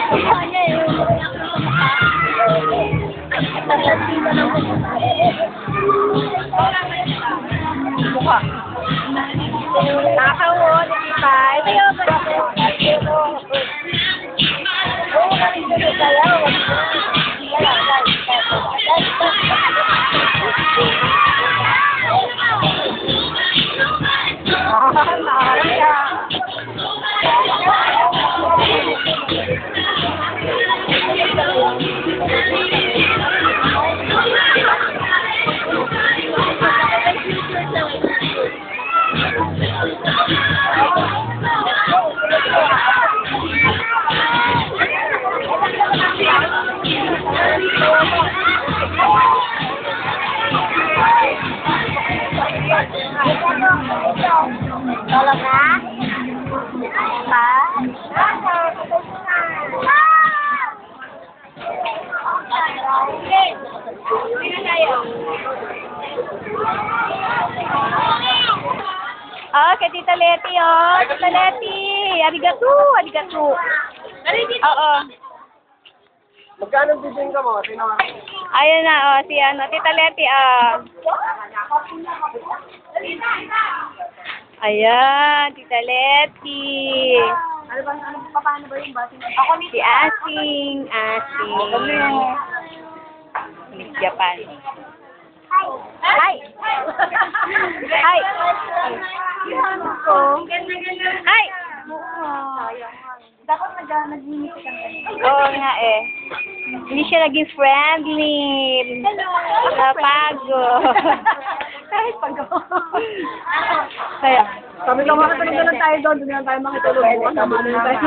Kanya yung Mukha. nakawo, di ba? Ito yung Tolong na? Pa? Oh, kay Tita Leti, oh. Tita Leti. Arigato, arigato. Oo. Magkano bibing ka mo? Sino? Ayun na, oh. Si ano, Tita Leti, oh. Ayan, Tita Leti. Paano ba yung bati? Ako ni Si Asing. Miss Japan. Hi! Hi! Hi! Dapat nag-limit ka Oo nga eh. Hindi siya naging friendly. Napagod. Kahit pag Kaya, sabi ko, makatulog na lang tayo doon. Doon na lang tayo makitulog. Kasama na lang tayo.